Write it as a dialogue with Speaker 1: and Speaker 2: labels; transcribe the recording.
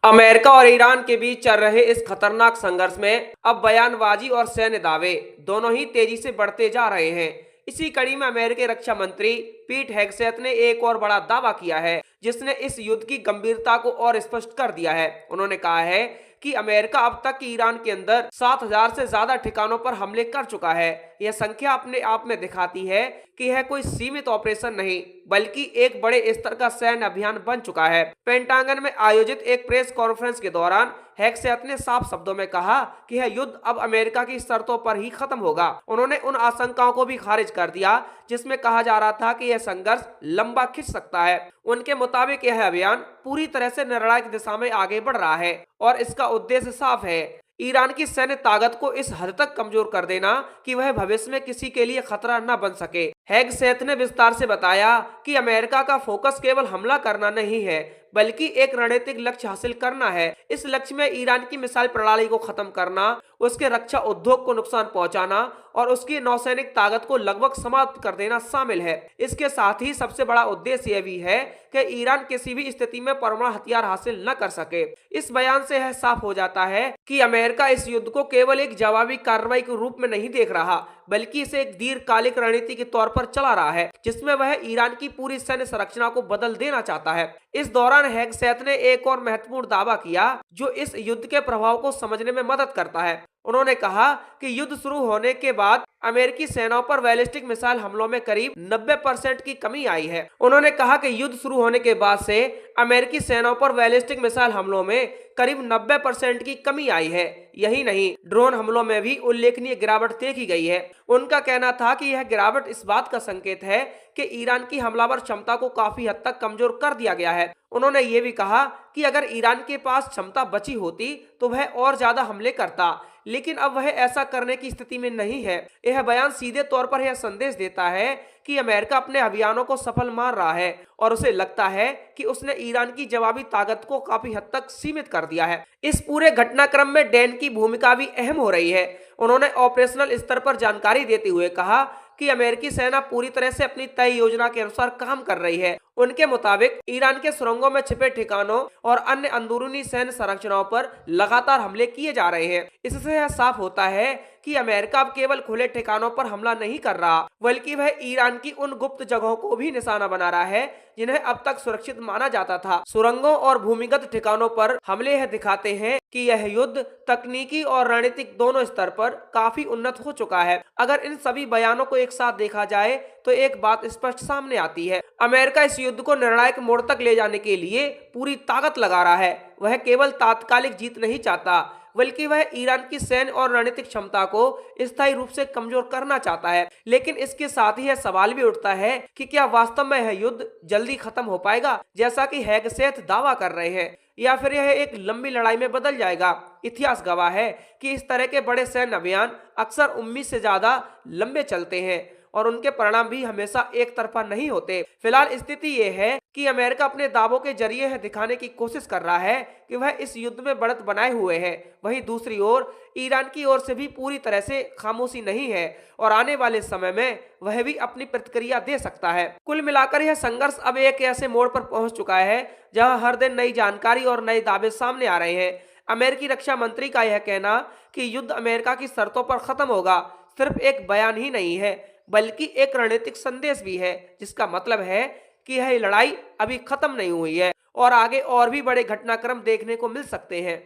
Speaker 1: America और Iran के बीच चल रहे इस खतरनाक संघर्ष में अब बयानबाजी और सैन्य दावे दोनों ही तेजी से बढ़ते जा रहे हैं। इसी कड़ी में अमेरिकी रक्षा मंत्री पीट हेगसेथ ने एक और बड़ा दावा किया है, जिसने इस युद्ध की गंभीरता को और स्पष्ट कर दिया है। उन्होंने कहा है कि अमेरिका अब तक ईरान के अंदर 7,000 से ज्यादा ठिकानों पर हमले कर चुका है। यह संख्या अपने आप में दिखाती है कि यह कोई सीमित ऑपरेशन नहीं, बल्कि एक बड़े स्तर का सैन्य अभियान बन चुका है। पेंटागन में आयोजित एक प्रेस कॉन्फ्रेंस के दौरान हेगसेथ ने साफ शब्दों में कहा कि यह युद्ध अब अमेरिका की शर्तों पर ही खत्म होगा। उन्होंने उन आशंकाओं को भी खारिज कर दिया जिसमें कहा जा रहा था कि यह संघर्ष लंबा खिंच सकता है। उनके मुताबिक यह अभियान पूरी तरह से निर्णायक दिशा में आगे बढ़ रहा है और इसका उद्देश्य साफ है, ईरान की सैन्य ताकत को इस हद तक कमजोर कर देना कि वह भविष्य में किसी के लिए खतरा न बन सके। हेगसेथ ने विस्तार से बताया कि अमेरिका का फोकस केवल हमला करना नहीं है, बल्कि एक रणनीतिक लक्ष्य हासिल करना है। इस लक्ष्य में ईरान की मिसाइल प्रणाली को खत्म करना, उसके रक्षा उद्योग को नुकसान पहुंचाना और उसकी नौसैनिक ताकत को लगभग समाप्त कर देना शामिल है। इसके साथ ही सबसे बड़ा उद्देश्य यह भी है कि ईरान किसी भी स्थिति में परमाणु हथियार हासिल न कर सके। इस बयान से यह साफ हो जाता है कि अमेरिका इस युद्ध को केवल एक जवाबी कार्रवाई के रूप में नहीं देख रहा, बल्कि इसे एक दीर्घकालिक रणनीति के तौर पर चला रहा है, जिसमें वह ईरान की पूरी सैन्य संरचना को बदल देना चाहता है। इस दौरान हेगसेथ ने एक और महत्वपूर्ण दावा किया जो इस युद्ध के प्रभाव को समझने में मदद करता है। उन्होंने कहा कि युद्ध शुरू होने के बाद अमेरिकी सेनाओं पर बैलिस्टिक मिसाइल हमलों में करीब 90% की कमी आई है। उन्होंने कहा कि युद्ध शुरू होने के बाद से अमेरिकी सेनाओं पर बैलिस्टिक मिसाइल हमलों में करीब 90% की कमी आई है। यही नहीं, ड्रोन हमलों में भी उल्लेखनीय गिरावट देखी गई है। उनका कहना था कि यह गिरावट इस बात का संकेत है कि ईरान की हमलावर क्षमता को काफी हद तक कमजोर कर दिया गया है। उन्होंने ये भी कहा कि अगर ईरान के पास क्षमता बची होती तो वह और ज्यादा हमले करता, लेकिन अब वह ऐसा करने की स्थिति में नहीं है। यह बयान सीधे तौर पर यह संदेश देता है कि अमेरिका अपने अभियानों को सफल मान रहा है और उसे लगता है कि उसने ईरान की जवाबी ताकत को काफी हद तक सीमित कर दिया है। इस पूरे घटनाक्रम में डैन की भूमिका भी अहम हो रही है। उन्होंने ऑपरेशनल स्तर पर जानकारी देते हुए कहा कि अमेरिकी सेना पूरी तरह से अपनी तय योजना के अनुसार काम कर रही है। उनके मुताबिक ईरान के सुरंगों में छिपे ठिकानों और अन्य अंदरूनी सैन्य संरचनाओं पर लगातार हमले किए जा रहे हैं। इससे यह साफ होता है कि अमेरिका अब केवल खुले ठिकानों पर हमला नहीं कर रहा, बल्कि वह ईरान की उन गुप्त जगहों को भी निशाना बना रहा है जिन्हें अब तक सुरक्षित माना जाता था। सुरंगों और भूमिगत ठिकानों पर हमले यह दिखाते हैं कि यह युद्ध तकनीकी और रणनीतिक दोनों स्तर पर काफी उन्नत हो चुका है। अगर इन सभी बयानों को एक साथ देखा जाए तो एक बात स्पष्ट सामने आती है, अमेरिका इस युद्ध को निर्णायक मोड़ तक ले जाने के लिए पूरी ताकत लगा रहा है। वह केवल तात्कालिक जीत नहीं चाहता, बल्कि वह ईरान की सैन्य और रणनीतिक क्षमता को स्थायी रूप से कमजोर करना चाहता है। लेकिन इसके साथ ही यह सवाल भी उठता है कि क्या वास्तव में यह युद्ध जल्दी खत्म हो पाएगा, जैसा कि हेगसेथ दावा कर रहे हैं, या फिर यह एक लंबी लड़ाई में बदल जाएगा। इतिहास गवाह है कि इस तरह के बड़े सैन्य अभियान अक्सर उम्मीद से ज्यादा लंबे चलते हैं और उनके परिणाम भी हमेशा एक तरफा नहीं होते। फिलहाल स्थिति यह है कि अमेरिका अपने दावों के जरिए यह दिखाने की कोशिश कर रहा है कि वह इस युद्ध में बढ़त बनाए हुए है। वहीं दूसरी ओर ईरान की ओर से भी पूरी तरह से खामोशी नहीं है और आने वाले समय में वह भी अपनी प्रतिक्रिया दे सकता है। कुल मिलाकर यह संघर्ष अब एक ऐसे मोड़ पर पहुंच चुका है जहां हर दिन नई जानकारी और नए दावे सामने आ रहे हैं। अमेरिकी रक्षा मंत्री का यह कहना कि युद्ध अमेरिका की शर्तों पर खत्म होगा सिर्फ एक बयान ही नहीं है, बल्कि एक रणनीतिक संदेश भी है, जिसका मतलब है कि यह लड़ाई अभी खत्म नहीं हुई है और आगे और भी बड़े घटनाक्रम देखने को मिल सकते हैं।